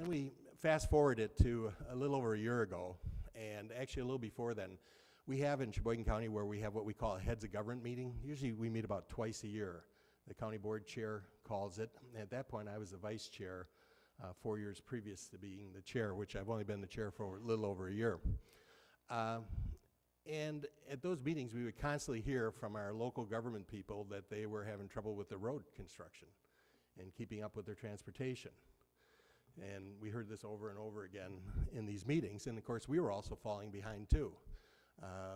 Then we fast forward it to a little over a year ago, and actually a little before then. We have in Sheboygan County where we have what we call a heads of government meeting. Usually we meet about twice a year. The county board chair calls it. At that point I was the vice chair 4 years previous to being the chair, which I've only been the chair for a little over a year. And at those meetings we would constantly hear from our local government people that they were having trouble with the road construction and keeping up with their transportation. And we heard this over and over again in these meetings, and of course we were also falling behind too.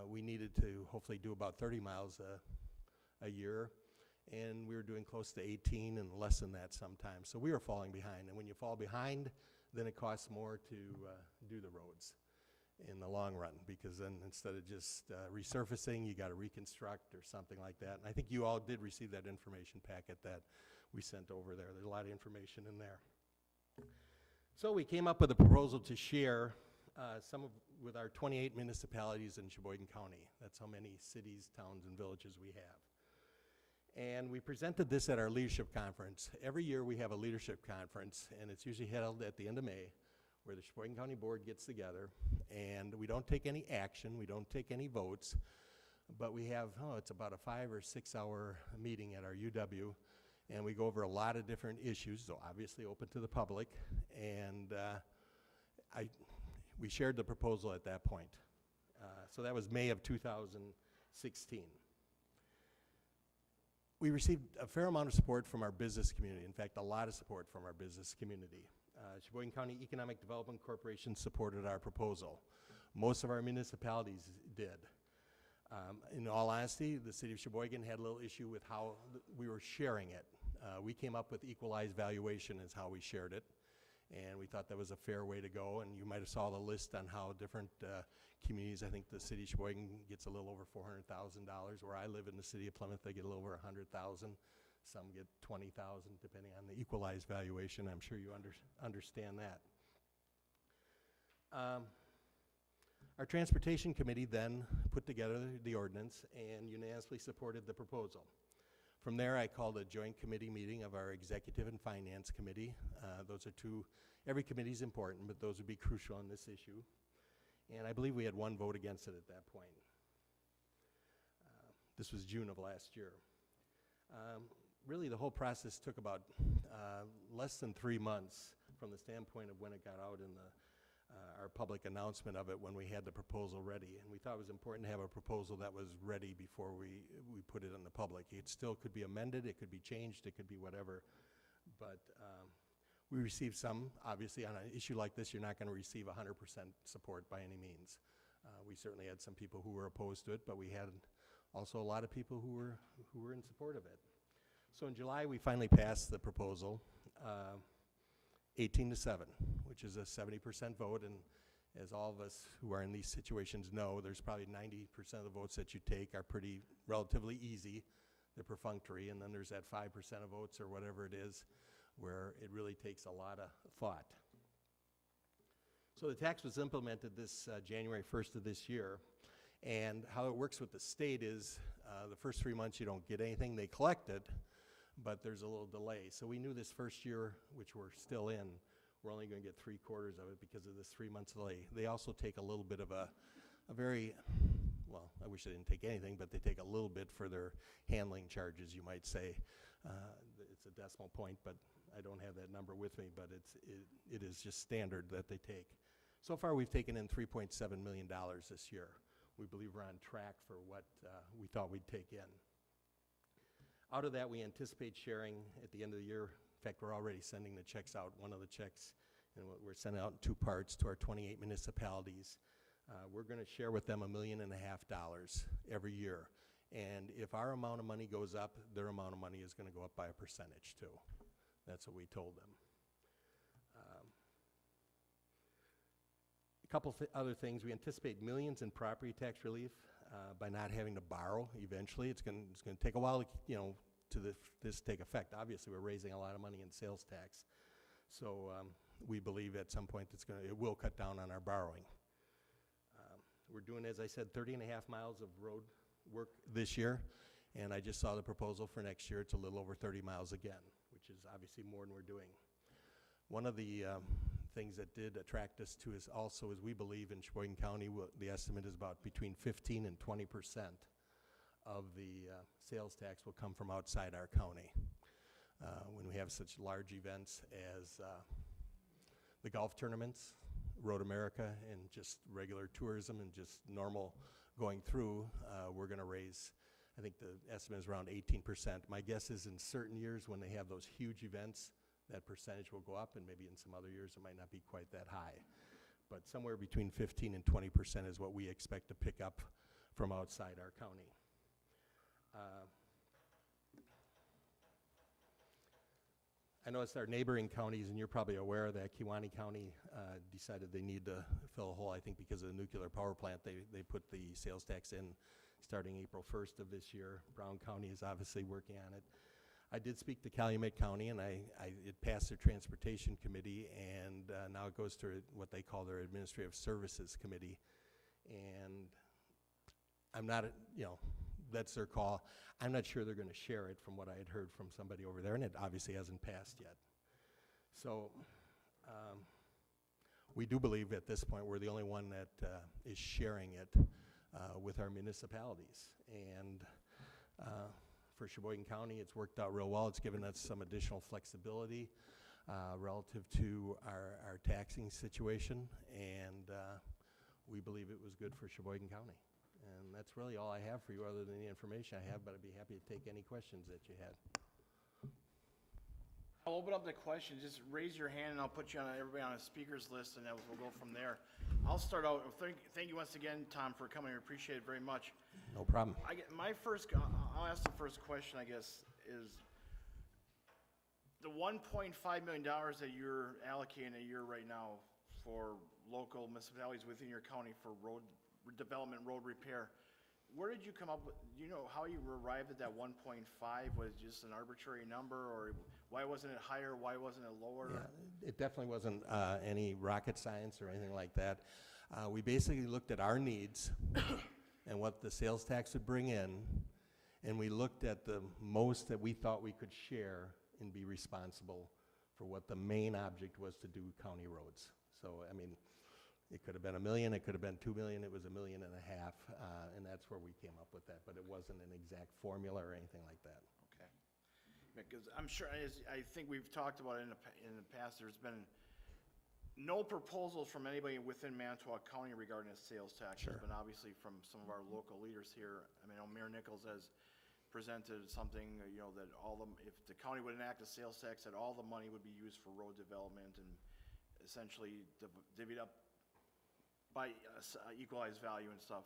We needed to hopefully do about 30 miles a year, and we were doing close to 18 and less than that sometimes. So we were falling behind, and when you fall behind, then it costs more to do the roads in the long run, because then instead of just resurfacing, you got to reconstruct or something like that. And I think you all did receive that information packet that we sent over there. There's a lot of information in there. So we came up with a proposal to share with our 28 municipalities in Sheboygan County. That's how many cities, towns, and villages we have. And we presented this at our leadership conference. Every year we have a leadership conference, and it's usually held at the end of May, where the Sheboygan County Board gets together, and we don't take any action, we don't take any votes, but we have, it's about a 5 or 6 hour meeting at our UW, and we go over a lot of different issues, so obviously open to the public, and we shared the proposal at that point. So that was May of 2016. We received a fair amount of support from our business community. In fact, a lot of support from our business community. Sheboygan County Economic Development Corporation supported our proposal. Most of our municipalities did. In all honesty, the city of Sheboygan had a little issue with how we were sharing it. We came up with equalized valuation is how we shared it, and we thought that was a fair way to go. And you might have saw the list on how different communities, I think the city of Sheboygan gets a little over $400,000. Where I live in the city of Plymouth, they get a little over $100,000. Some get $20,000 depending on the equalized valuation. I'm sure you understand that. Our transportation committee then put together the ordinance and unanimously supported the proposal. From there, I called a joint committee meeting of our executive and finance committee. Those are two, every committee is important, but those would be crucial on this issue. And I believe we had one vote against it at that point. This was June of last year. Really, the whole process took about less than 3 months from the standpoint of when it got out in our public announcement of it, when we had the proposal ready. And we thought it was important to have a proposal that was ready before we put it in the public. It still could be amended, it could be changed, it could be whatever. But we received some. Obviously, on an issue like this, you're not going to receive 100% support by any means. We certainly had some people who were opposed to it, but we had also a lot of people who were in support of it. So in July, we finally passed the proposal, 18-7, which is a 70% vote. And as all of us who are in these situations know, there's probably 90% of the votes that you take are relatively easy. They're perfunctory. And then there's that 5% of votes or whatever it is where it really takes a lot of thought. So the tax was implemented this January 1st of this year. And how it works with the state is the first 3 months you don't get anything. They collect it, but there's a little delay. So we knew this first year, which we're still in, we're only going to get 3/4 of it because of this 3 months delay. They also take a little bit of a very, well, I wish they didn't take anything, but they take a little bit for their handling charges, you might say. It's a decimal point, but I don't have that number with me, but it is just standard that they take. So far we've taken in $3.7 million this year. We believe we're on track for what we thought we'd take in. Out of that, we anticipate sharing at the end of the year. In fact, we're already sending the checks out. One of the checks, and we're sending out in 2 parts to our 28 municipalities. We're going to share with them $1.5 million every year. And if our amount of money goes up, their amount of money is going to go up by a percentage too. That's what we told them. A couple other things. We anticipate millions in property tax relief by not having to borrow eventually. It's going to take a while to this take effect. Obviously, we're raising a lot of money in sales tax. So we believe at some point it will cut down on our borrowing. We're doing, as I said, 30.5 miles of road work this year. And I just saw the proposal for next year. It's a little over 30 miles again, which is obviously more than we're doing. One of the things that did attract us to is also, as we believe in Sheboygan County, the estimate is about between 15 and 20% of the sales tax will come from outside our county. When we have such large events as the golf tournaments, Road America, and just regular tourism and just normal going through, we're going to raise, I think the estimate is around 18%. My guess is in certain years when they have those huge events, that percentage will go up, and maybe in some other years it might not be quite that high. But somewhere between 15 and 20% is what we expect to pick up from outside our county. I noticed our neighboring counties, and you're probably aware that Kewaunee County decided they need to fill a hole, I think because of the nuclear power plant. They put the sales tax in starting April 1st of this year. Brown County is obviously working on it. I did speak to Calumet County, and it passed their transportation committee, and now it goes to what they call their administrative services committee. And I'm not, that's their call. I'm not sure they're going to share it from what I had heard from somebody over there, and it obviously hasn't passed yet. So we do believe at this point we're the only one that is sharing it with our municipalities. And for Sheboygan County, it's worked out real well. It's given us some additional flexibility relative to our taxing situation, and we believe it was good for Sheboygan County. And that's really all I have for you other than the information I have, but I'd be happy to take any questions that you had. I'll open up the questions. Just raise your hand and I'll put you on everybody on a speaker's list, and then we'll go from there. I'll start out. Thank you once again, Tom, for coming. I appreciate it very much. No problem. I'll ask the first question, I guess, is the $1.5 million that you're allocating a year right now for local municipalities within your county for road development, road repair. Where did you come up with, do you know how you arrived at that 1.5? Was it just an arbitrary number, or why wasn't it higher? Why wasn't it lower? Yeah, it definitely wasn't any rocket science or anything like that. We basically looked at our needs and what the sales tax would bring in, and we looked at the most that we thought we could share and be responsible for what the main object was to do county roads. So, I mean, it could have been $1 million, it could have been $2 million, it was $1.5 million, and that's where we came up with that, but it wasn't an exact formula or anything like that. Okay. Because I'm sure, as I think we've talked about it in the past, there's been no proposals from anybody within Manitowoc County regarding a sales tax. Sure. But obviously from some of our local leaders here, I mean, Mayor Nichols has presented something, that if the county would enact a sales tax, that all the money would be used for road development and essentially divvied up by equalized value and stuff.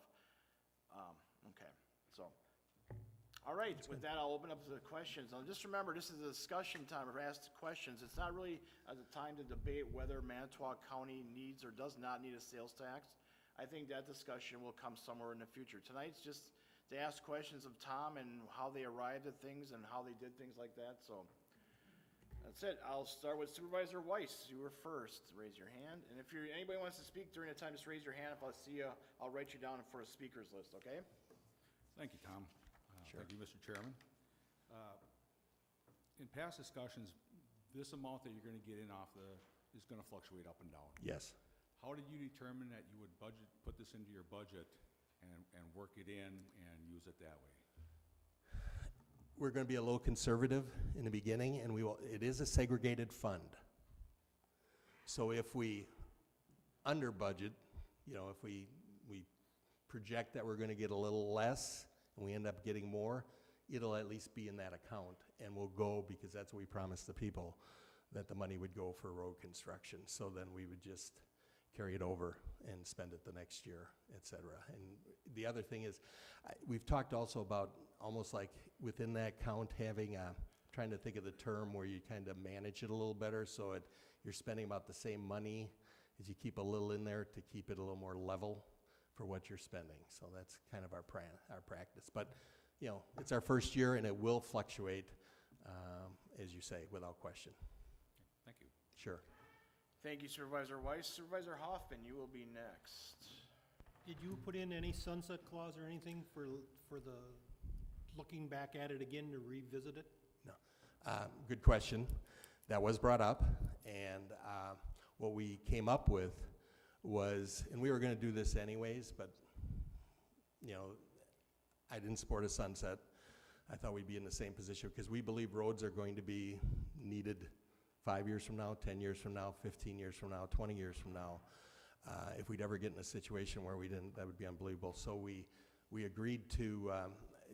Okay, so, all right, with that, I'll open up to the questions. Now, just remember, this is a discussion time, or ask questions. It's not really a time to debate whether Manitowoc County needs or does not need a sales tax. I think that discussion will come somewhere in the future. Tonight's just to ask questions of Tom and how they arrived at things and how they did things like that, so. That's it. I'll start with Supervisor Weiss. You were first. Raise your hand. And if anybody wants to speak during the time, just raise your hand. If I see you, I'll write you down for a speaker's list, okay? Thank you, Tom. Sure. Thank you, Mr. Chairman. In past discussions, this amount that you're going to get in is going to fluctuate up and down. Yes. How did you determine that you would put this into your budget and work it in and use it that way? We're going to be a little conservative in the beginning, and it is a segregated fund. So if we under budget, if we project that we're going to get a little less and we end up getting more, it'll at least be in that account, and we'll go, because that's what we promised the people, that the money would go for road construction. So then we would just carry it over and spend it the next year, et cetera. And the other thing is, we've talked also about almost like within that count having trying to think of the term where you kind of manage it a little better, so you're spending about the same money as you keep a little in there to keep it a little more level for what you're spending. So that's kind of our practice. But it's our first year, and it will fluctuate, as you say, without question. Thank you. Sure. Thank you, Supervisor Weiss. Supervisor Hoffman, you will be next. Did you put in any sunset clause or anything for the looking back at it again to revisit it? No. Good question. That was brought up, and what we came up with was, and we were gonna do this anyways, but, you know, I didn't support a sunset. I thought we'd be in the same position, because we believe roads are going to be needed 5 years from now, 10 years from now, 15 years from now, 20 years from now. If we'd ever get in a situation where we didn't, that would be unbelievable. So we agreed to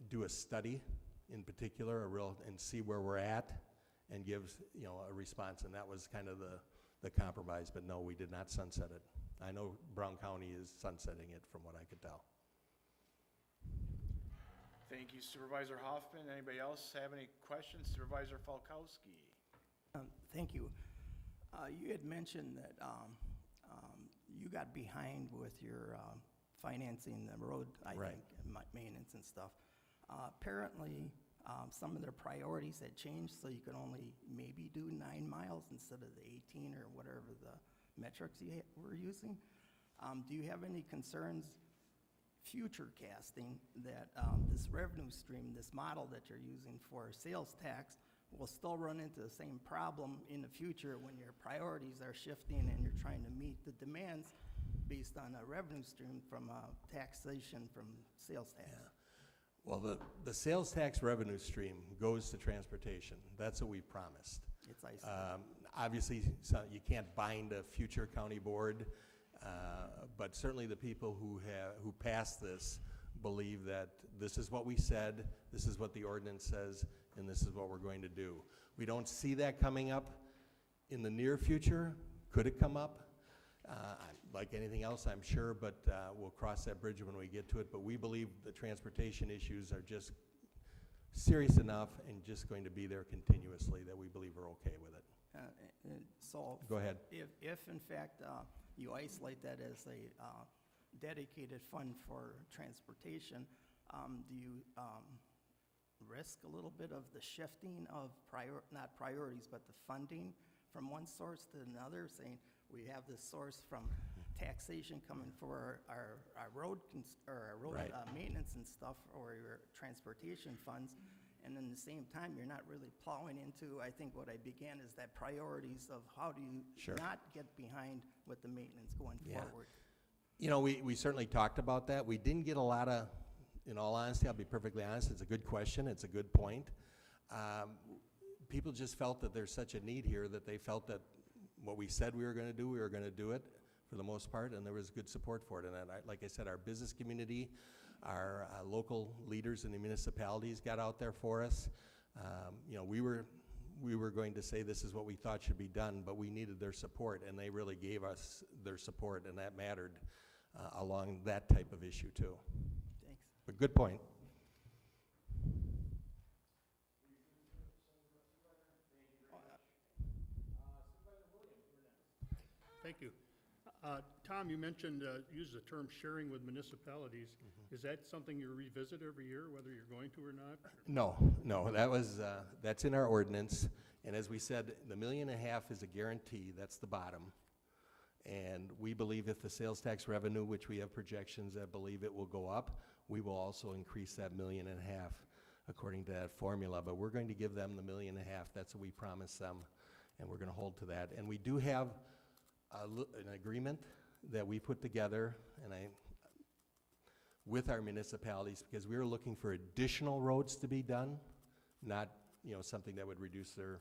do a study in particular, and see where we're at, and give, you know, a response, and that was kind of the compromise. But no, we did not sunset it. I know Brown County is sunsetting it, from what I could tell. Thank you, Supervisor Hoffman. Anybody else have any questions? Supervisor Falkowski. Thank you. You had mentioned that you got behind with your financing the road, I Right. think, and maintenance and stuff. Apparently, some of their priorities had changed, so you could only maybe do 9 miles instead of the 18 or whatever the metrics you were using. Do you have any concerns, future casting, that this revenue stream, this model that you're using for sales tax, will still run into the same problem in the future when your priorities are shifting and you're trying to meet the demands based on a revenue stream from taxation from sales tax? Yeah. Well, the sales tax revenue stream goes to transportation. That's what we promised. It's isolated. Obviously, so you can't bind a future county board, but certainly the people who passed this believe that this is what we said, this is what the ordinance says, and this is what we're going to do. We don't see that coming up in the near future. Could it come up? Like anything else, I'm sure, but we'll cross that bridge when we get to it. But we believe the transportation issues are just serious enough and just going to be there continuously that we believe we're okay with it. So Go ahead. if in fact you isolate that as a dedicated fund for transportation, do you risk a little bit of the shifting of not priorities, but the funding from one source to another, saying we have this source from taxation coming for our road Right. maintenance and stuff, or your transportation funds, and then at the same time, you're not really plowing into, I think what I began is that priorities of how do you Sure. not get behind with the maintenance going Yeah. forward? You know, we certainly talked about that. We didn't get a lot of, in all honesty, I'll be perfectly honest, it's a good question, it's a good point. People just felt that there's such a need here that they felt that what we said we were going to do, we were going to do it for the most part, and there was good support for it. And like I said, our business community, our local leaders in the municipalities got out there for us. You know, we were going to say this is what we thought should be done, but we needed their support, and they really gave us their support, and that mattered along that type of issue too. Thanks. But good point. Thank you. Tom, you mentioned, use the term sharing with municipalities. Is that something you revisit every year, whether you're going to or not? No, that was, that's in our ordinance, and as we said, the $1.5 million is a guarantee, that's the bottom. And we believe if the sales tax revenue, which we have projections that believe it will go up, we will also increase that $1.5 million according to that formula. But we're going to give them the $1.5 million, that's what we promised them, and we're gonna hold to that. And we do have an agreement that we put together, and with our municipalities, because we were looking for additional roads to be done, not, you know, something that would reduce their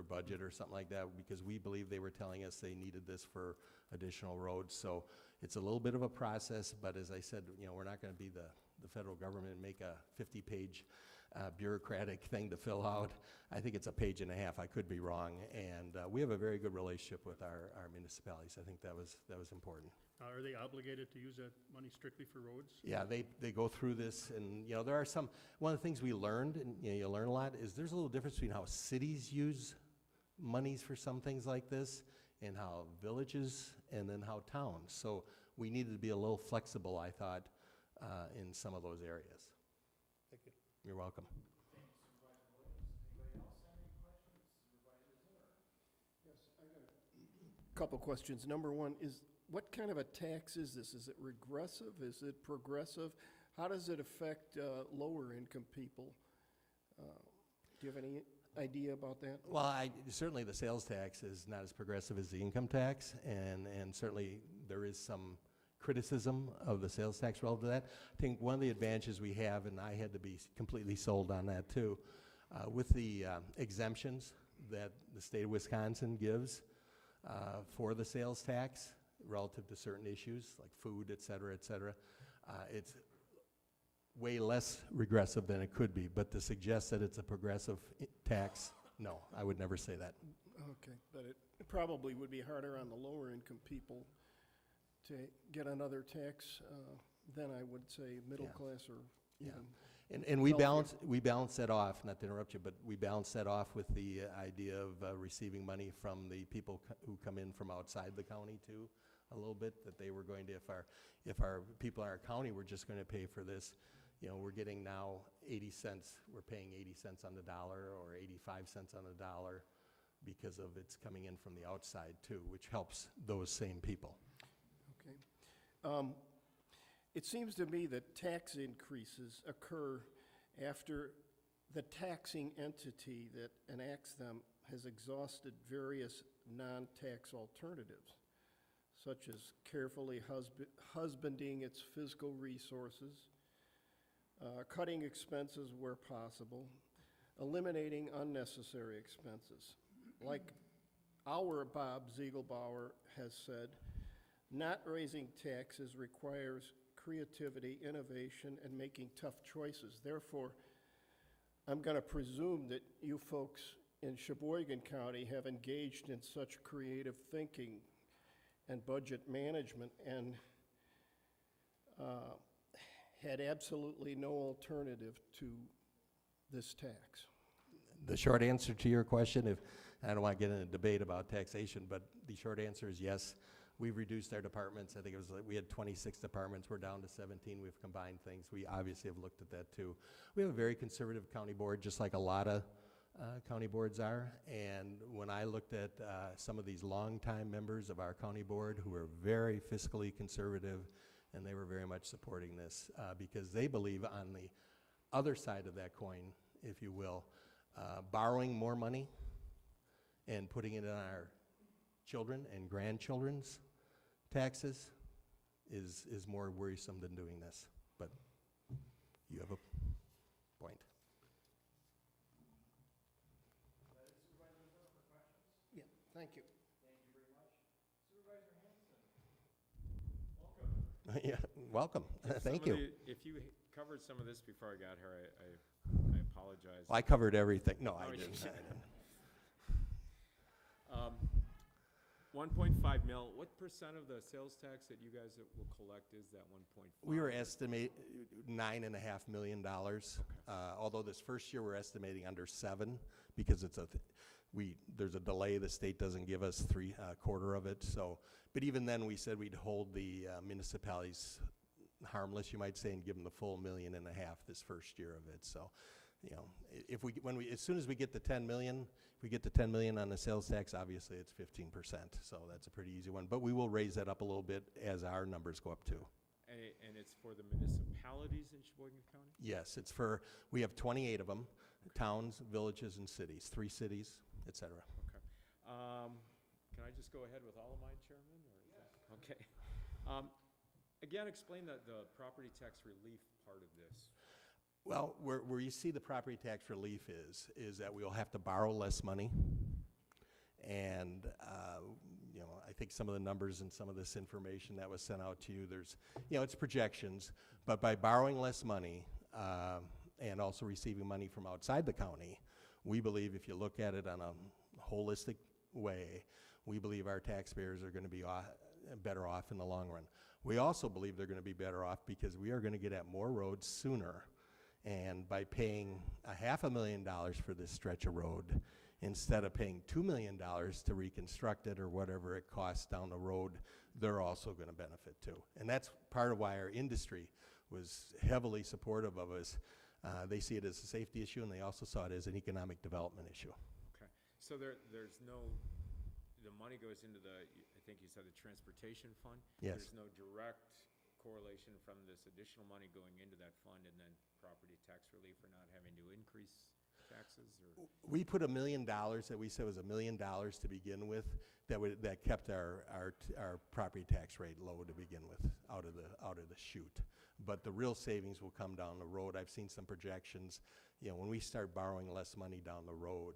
budget or something like that, because we believe they were telling us they needed this for additional roads. So it's a little bit of a process, but as I said, you know, we're not gonna be the federal government and make a 50-page bureaucratic thing to fill out. I think it's a page and a half. I could be wrong. And we have a very good relationship with our municipalities. I think that was important. Are they obligated to use that money strictly for roads? Yeah, they go through this, and, you know, there are some, one of the things we learned, and, you know, you learn a lot, is there's a little difference between how cities use monies for some things like this and how villages and then how towns. So we needed to be a little flexible, I thought, in some of those areas. Thank you. You're welcome. Couple questions. Number one is, what kind of a tax is this? Is it regressive? Is it progressive? How does it affect lower income people? Do you have any idea about that? Well, certainly the sales tax is not as progressive as the income tax, and certainly there is some criticism of the sales tax relative to that. I think one of the advantages we have, and I had to be completely sold on that too, with the exemptions that the state of Wisconsin gives for the sales tax relative to certain issues like food, et cetera, it's way less regressive than it could be. But to suggest that it's a progressive tax, no, I would never say that. Okay, but it probably would be harder on the lower income people to get another tax than I would say middle Yeah. class or Yeah. even. And we Healthier. balance that off, not to interrupt you, but we balance that off with the idea of receiving money from the people who come in from outside the county too, a little bit, that they were going to, if our people in our county were just going to pay for this, you know, we're getting now 80 cents, we're paying 80 cents on the dollar or 85 cents on the dollar because of it's coming in from the outside too, which helps those same people. Okay. It seems to me that tax increases occur after the taxing entity that enacts them has exhausted various non-tax alternatives, such as carefully husbanding its fiscal resources, cutting expenses where possible, eliminating unnecessary expenses. Like our Bob Ziegelbauer has said, not raising taxes requires creativity, innovation, and making tough choices. Therefore, I'm going to presume that you folks in Sheboygan County have engaged in such creative thinking and budget management and had absolutely no alternative to this tax. The short answer to your question, if I don't want to get in a debate about taxation, but the short answer is yes. We've reduced our departments. I think it was like we had 26 departments. We're down to 17. We've combined things. We obviously have looked at that too. We have a very conservative county board, just like a lot of county boards are. And when I looked at some of these longtime members of our county board who are very fiscally conservative, and they were very much supporting this because they believe on the other side of that coin, if you will, borrowing more money and putting it in our children and grandchildren's taxes is more worrisome than doing this. But you have a point. Yeah, thank you. Yeah, welcome. Thank you. If you covered some of this before I got here, I apologize. I covered everything. No, I Oh, you didn't. did. 1.5 mil, what percent of the sales tax that you guys will collect is that 1.5? We were estimating $9.5 million. Although this first year we're estimating under 7 because it's there's a delay. The state doesn't give us quarter of it. So, but even then we said we'd hold the municipalities harmless, you might say, and give them the full $1.5 million this first year of it. So, you know, as soon as we get to 10 million, if we get to 10 million on the sales tax, obviously it's 15%. So that's a pretty easy one. But we will raise that up a little bit as our numbers go up too. And it's for the municipalities in Sheboygan County? Yes, we have 28 of them, towns, villages, and cities, 3 cities, et cetera. Okay. Can I just go ahead with all of mine, Chairman? Or is that, okay. Again, explain the property tax relief part of this. Well, where you see the property tax relief is that we'll have to borrow less money. And, you know, I think some of the numbers and some of this information that was sent out to you, it's projections. But by borrowing less money and also receiving money from outside the county, we believe if you look at it on a holistic way, we believe our taxpayers are going to be better off in the long run. We also believe they're going to be better off because we are going to get at more roads sooner. And by paying $500,000 for this stretch of road, instead of paying $2 million to reconstruct it or whatever it costs down the road, they're also going to benefit too. And that's part of why our industry was heavily supportive of us. They see it as a safety issue, and they also saw it as an economic development issue. Okay. So the money goes into I think you said the transportation fund? Yes. There's no direct correlation from this additional money going into that fund and then property tax relief for not having to increase taxes, or? We put $1 million that we said was $1 million to begin with, that kept our property tax rate low to begin with, out of the chute. But the real savings will come down the road. I've seen some projections, when we start borrowing less money down the road.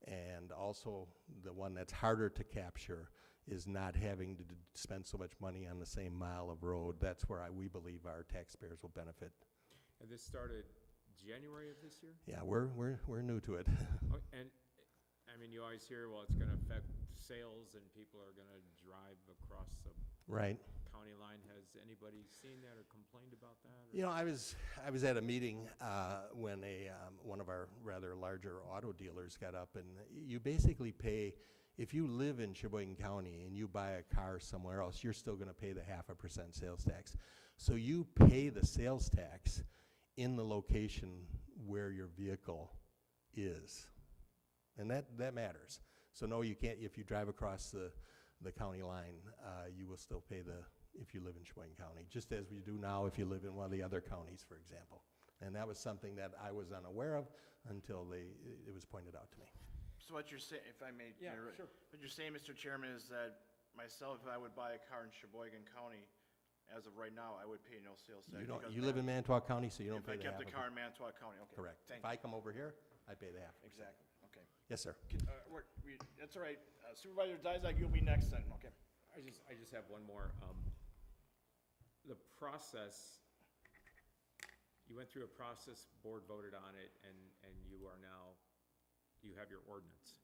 And also, the one that's harder to capture is not having to spend so much money on the same mile of road. That's where we believe our taxpayers will benefit. And this started January of this year? Yeah, we're new to it. Oh, and, I mean, you always hear, well, it's gonna affect sales and people are gonna drive across the Right. county line. Has anybody seen that or complained about that? Or? I was at a meeting when one of our rather larger auto dealers got up, and you basically pay, if you live in Sheboygan County and you buy a car somewhere else, you're still going to pay the 0.5% sales tax. So you pay the sales tax in the location where your vehicle is, and that matters. So no, you can't. If you drive across the county line, you will still pay if you live in Sheboygan County, just as we do now if you live in one of the other counties, for example. And that was something that I was unaware of until it was pointed out to me. So what you're saying, if I may, Yeah, Mayor, sure. what you're saying, Mr. Chairman, is that myself, if I would buy a car in Sheboygan County, as of right now, I would pay no sales tax. You live in Manitowoc County, so you don't If I pay the kept the 0.5%. car in Manitowoc County, okay. Correct. Thank If you. I come over here, I pay the 0.5%. Exactly, okay. Yes, sir. That's all right. Supervisor Dizak, you'll be next then, okay. I just have one more. The process, you went through a process, board voted on it, and you have your ordinance.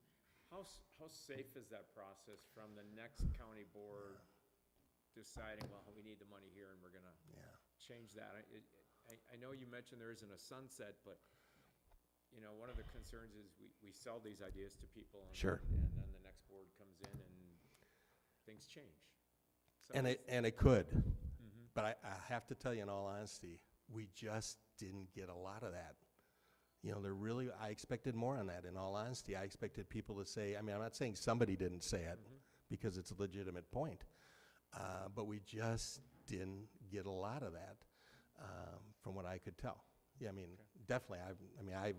How safe is that process from the next county board deciding, well, we need the money here and we're gonna change that? I know you mentioned there isn't a sunset, but, one of the concerns is we sell these ideas to people. Sure. And then the next board comes in and things change. So And it could, but I have to tell you in all honesty, we just didn't get a lot of that. I expected more on that, in all honesty. I expected people to say, I'm not saying somebody didn't say it, because it's a legitimate point, but we just didn't get a lot of that, from what I could tell. Yeah, definitely, I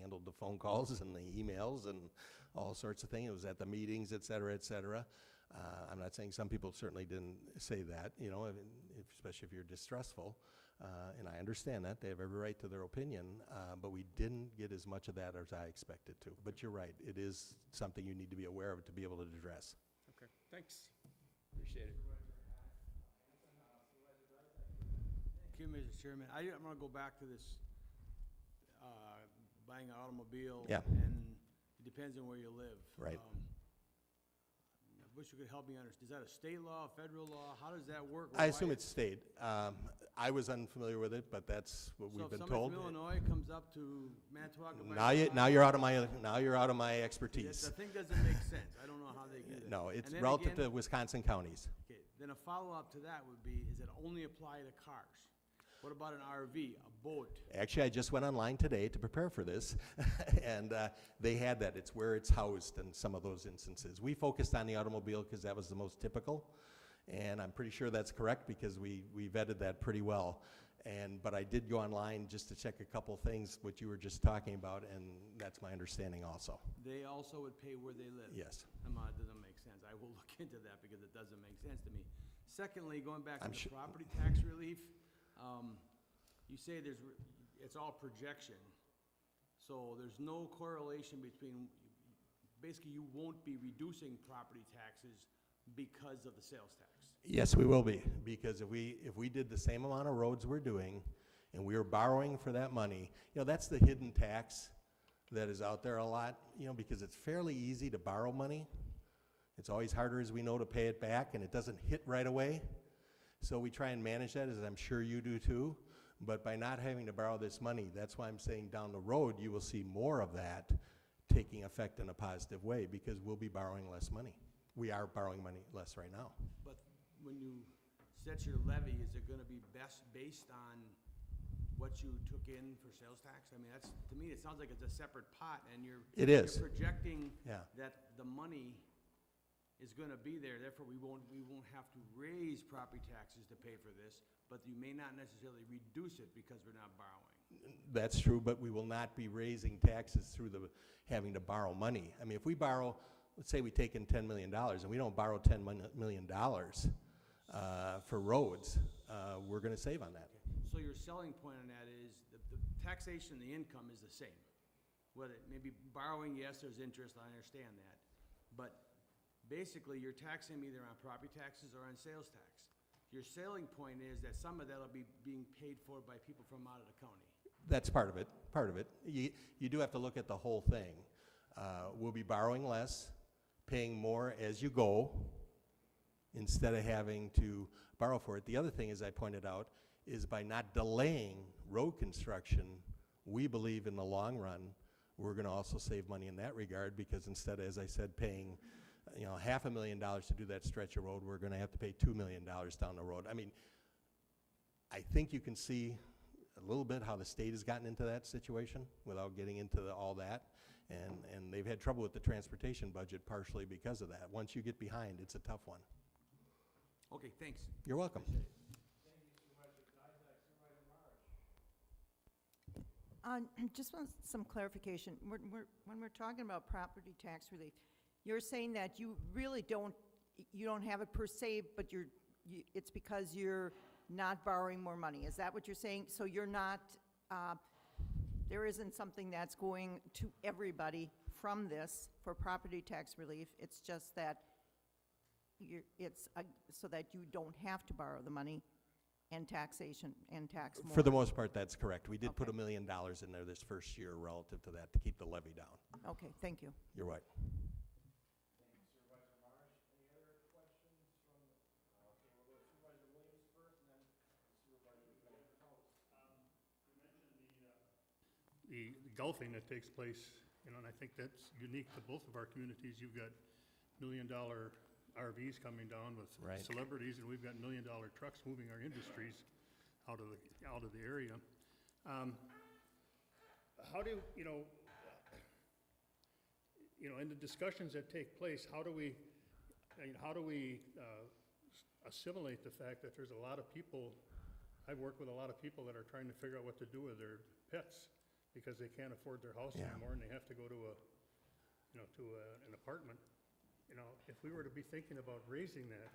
handled the phone calls and the emails and all sorts of things. It was at the meetings, et cetera, et cetera. I'm not saying some people certainly didn't say that, especially if you're distrustful. And I understand that. They have every right to their opinion, but we didn't get as much of that as I expected to. But you're right. It is something you need to be aware of to be able to address. Okay, thanks. Appreciate it. Thank you, Mr. Chairman. I'm gonna go back to this, buying an automobile. Yeah. And it depends on where you live. Right. I wish you could help me understand. Is that a state law, federal law? How does that work? I assume it's state. I was unfamiliar with it, but that's what we've been So told. if somebody from Illinois comes up to Manitowoc. and buys Now a car, you're out of my The expertise. thing doesn't make sense. I don't know how they do that. No, it's And then relative again- to Wisconsin counties. Okay, then a follow-up to that would be, is it only apply to cars? What about an RV, a boat? Actually, I just went online today to prepare for this, and they had that. It's where it's housed in some of those instances. We focused on the automobile because that was the most typical, and I'm pretty sure that's correct because we vetted that pretty well. But I did go online just to check a couple things, what you were just talking about, and that's my understanding also. They also would pay where they live? Yes. It doesn't make sense. I will look into that because it doesn't make sense to me. Secondly, going back to I'm the su- property tax relief, you say it's all projection. So there's no correlation between, basically you won't be reducing property taxes because of the sales tax. Yes, we will be, because if we did the same amount of roads we're doing, and we were borrowing for that money, that's the hidden tax that is out there a lot, because it's fairly easy to borrow money. It's always harder, as we know, to pay it back, and it doesn't hit right away. So we try and manage that, as I'm sure you do too. But by not having to borrow this money, that's why I'm saying down the road, you will see more of that taking effect in a positive way, because we'll be borrowing less money. We are borrowing money less right now. But when you set your levy, is it gonna be based on what you took in for sales tax? That's, to me, it sounds like it's a separate pot, and It is. you're projecting Yeah. that the money is gonna be there, therefore we won't have to raise property taxes to pay for this, but you may not necessarily reduce it because we're not borrowing. That's true, but we will not be raising taxes through the, having to borrow money. I mean, if we borrow, let's say we take in $10 million, and we don't borrow $10 million for roads, we're gonna save on that. So your selling point on that is the taxation, the income is the same. Whether, maybe borrowing, yes, there's interest, I understand that. But basically, you're taxing them either on property taxes or on sales tax. Your selling point is that some of that'll be being paid for by people from out of the county. That's part of it, part of it. You do have to look at the whole thing. We'll be borrowing less, paying more as you go, instead of having to borrow for it. The other thing, as I pointed out, is by not delaying road construction, we believe in the long run, we're gonna also save money in that regard, because instead of, as I said, paying, $500,000 to do that stretch of road, we're gonna have to pay $2 million down the road. I mean, I think you can see a little bit how the state has gotten into that situation without getting into all that. And they've had trouble with the transportation budget partially because of that. Once you get behind, it's a tough one. Okay, thanks. You're welcome. Just want some clarification. When we're talking about property tax relief, you're saying that you really don't have it per se, but it's because you're not borrowing more money. Is that what you're saying? So you're not, there isn't something that's going to everybody from this for property tax relief. It's just that so that you don't have to borrow the money and taxation and tax more. For the most part, that's correct. We did put Okay. $1 million in there this first year relative to that to keep the levy down. Okay, thank you. You're right. The golfing that takes place, and I think that's unique to both of our communities. You've got million-dollar RVs coming down with Right. celebrities, and we've got million-dollar trucks moving our industries out of the area. How do, in the discussions that take place, how do we assimilate the fact that there's a lot of people, I've worked with a lot of people that are trying to figure out what to do with their pets because they can't afford their house Yeah. anymore and they have to go to an apartment. If we were to be thinking about raising that,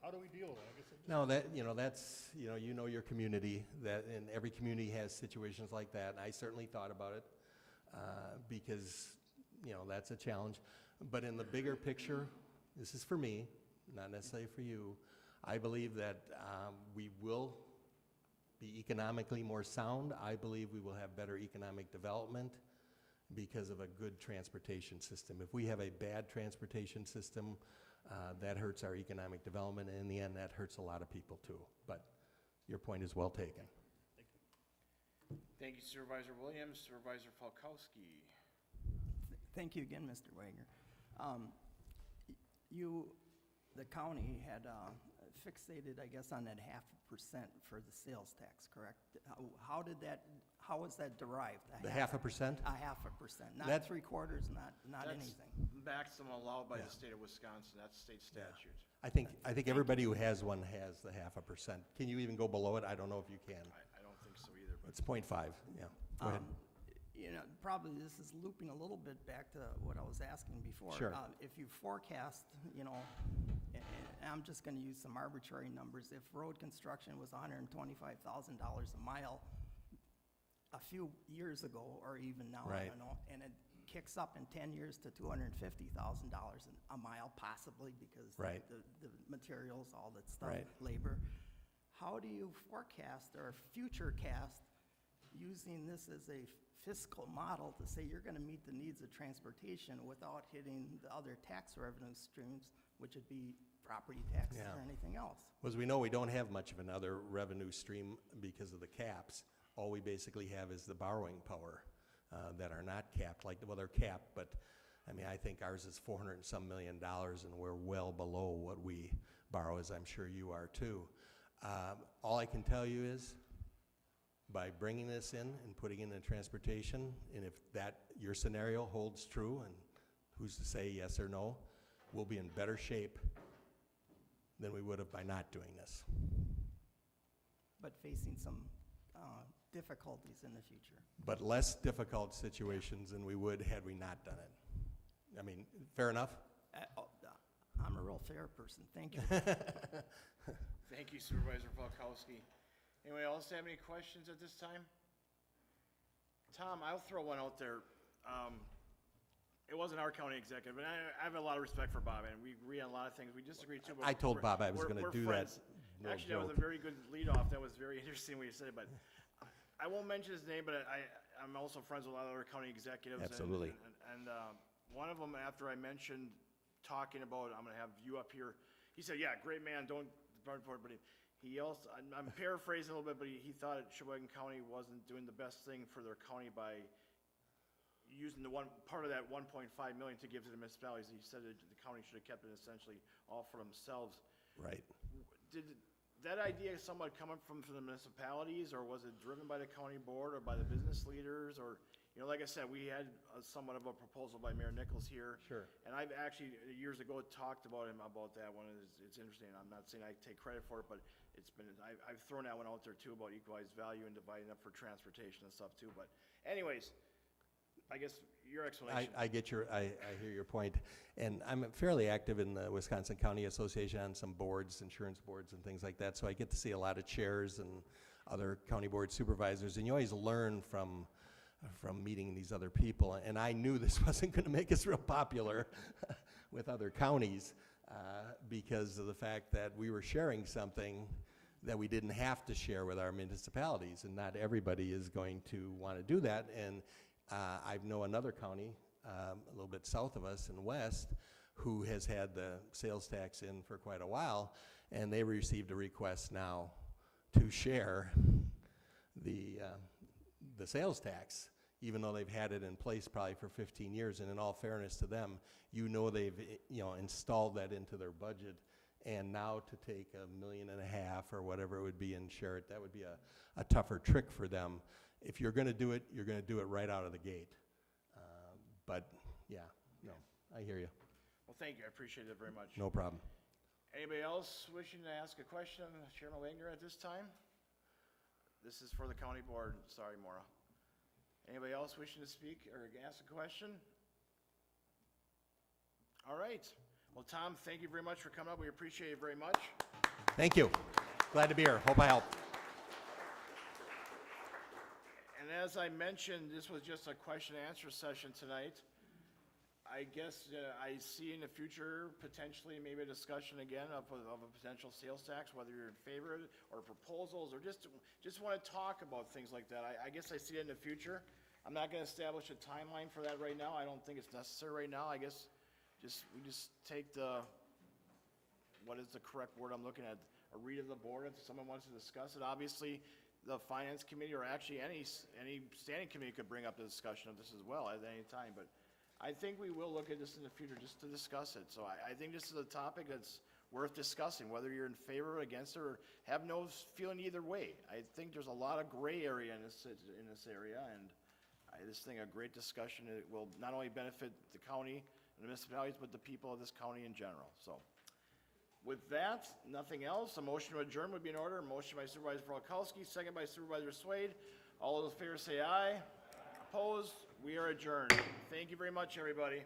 how do we deal with that? I guess it just- No, that's, you know your community, and every community has situations like that, and I certainly thought about it, because, that's a challenge. But in the bigger picture, this is for me, not necessarily for you, I believe that we will be economically more sound. I believe we will have better economic development because of a good transportation system. If we have a bad transportation system, that hurts our economic development, and in the end, that hurts a lot of people too. But your point is well taken. Thank you Supervisor Williams. Supervisor Falkowski. Thank you again, Mr. Wagner. The county had fixated, I guess, on that 0.5% for the sales tax, correct? How was that derived? The 0.5%? A 0.5%, not That- 3/4, not That's anything. maximum allowed by Yeah. the state of Wisconsin. That's state statute. I think everybody who has one has the 0.5%. Can you even go below it? I don't know if you can. I don't think so either, but It's 0.5, yeah. Go ahead. Probably this is looping a little bit back to what I was asking before. Sure. If you forecast, and I'm just gonna use some arbitrary numbers, if road construction was $125,000 a mile a few years ago, or even now, I Right. don't know, and it kicks up in 10 years to $250,000 a mile possibly because Right. the materials, all that stuff, Right. labor. How do you forecast or future cast using this as a fiscal model to say you're gonna meet the needs of transportation without hitting the other tax revenue streams, which would be property taxes Yeah. or anything else? As we know, we don't have much of another revenue stream because of the caps. All we basically have is the borrowing power that are not capped, they're capped, but I think ours is $400 and some million, and we're well below what we borrow, as I'm sure you are too. All I can tell you is, by bringing this in and putting in the transportation, and if your scenario holds true, and who's to say yes or no, we'll be in better shape than we would have by not doing this. But facing some difficulties in the future. But less difficult situations than we would had we not done it. I mean, fair enough? I'm a real fair person, thank you. Thank you Supervisor Falkowski. Anyone else have any questions at this time? Tom, I'll throw one out there. It wasn't our county executive, and I have a lot of respect for Bob, and we agree on a lot of things. We disagree too, but I told Bob I was we're- gonna we're do that. friends. No Actually, that was a joke. very good lead-off. That was very interesting what you said, but I won't mention his name, but I'm also friends with a lot of other county executives. Absolutely. And one of them, after I mentioned talking about, I'm gonna have you up here, he said, yeah, great man, don't depart for it, but he also, I'm paraphrasing a little bit, but he thought Sheboygan County wasn't doing the best thing for their county by using the one, part of that 1.5 million to give to the municipalities. He said that the county should have kept it essentially all for themselves. Right. Did that idea somewhat come up from the municipalities, or was it driven by the county board or by the business leaders? Or, you know, like I said, we had somewhat of a proposal by Mayor Nichols here. Sure. And I've actually, years ago, talked about him about that one. It's interesting. I'm not saying I take credit for it, but it's been, I've thrown that one out there too about equalized value and dividing up for transportation and stuff too. But anyways, I guess your explanation. I hear your point, and I'm fairly active in the Wisconsin County Association on some boards, insurance boards and things like that, so I get to see a lot of chairs and other county board supervisors, and you always learn from meeting these other people, and I knew this wasn't gonna make us real popular with other counties, because of the fact that we were sharing something that we didn't have to share with our municipalities, and not everybody is going to wanna do that, and I know another county, a little bit south of us in west, who has had the sales tax in for quite a while, and they received a request now to share the sales tax, even though they've had it in place probably for 15 years. And in all fairness to them, you know they've installed that into their budget, and now to take $1.5 million or whatever it would be and share it, that would be a tougher trick for them. If you're going to do it, you're going to do it right out of the gate. But, yeah, no, I hear you. Well, thank you. I appreciate it very much. No problem. Anybody else wishing to ask a question of Chairman Wagner at this time? This is for the county board. Sorry, Maura. Anybody else wishing to speak or ask a question? All right. Well, Tom, thank you very much for coming up. We appreciate it very much. Thank you. Glad to be here. Hope I helped. And as I mentioned, this was just a question and answer session tonight. I guess I see in the future potentially maybe a discussion again of a potential sales tax, whether you're in favor of it or proposals, or just want to talk about things like that. I guess I see it in the future. I'm not going to establish a timeline for that right now. I don't think it's necessary right now. I guess we just take what is the correct word I'm looking at, a read of the board if someone wants to discuss it. Obviously, the finance committee or actually any standing committee could bring up the discussion of this as well at any time, but I think we will look at this in the future just to discuss it. So I think this is a topic that's worth discussing, whether you're in favor or against it, or have no feeling either way. I think there's a lot of gray area in this area, and I just think a great discussion. It will not only benefit the county and the municipalities, but the people of this county in general. So with that, nothing else, a motion to adjourn would be in order. A motion by Supervisor Falkowski, second by Supervisor Swade. All those in favor say aye. Opposed? We are adjourned. Thank you very much, everybody.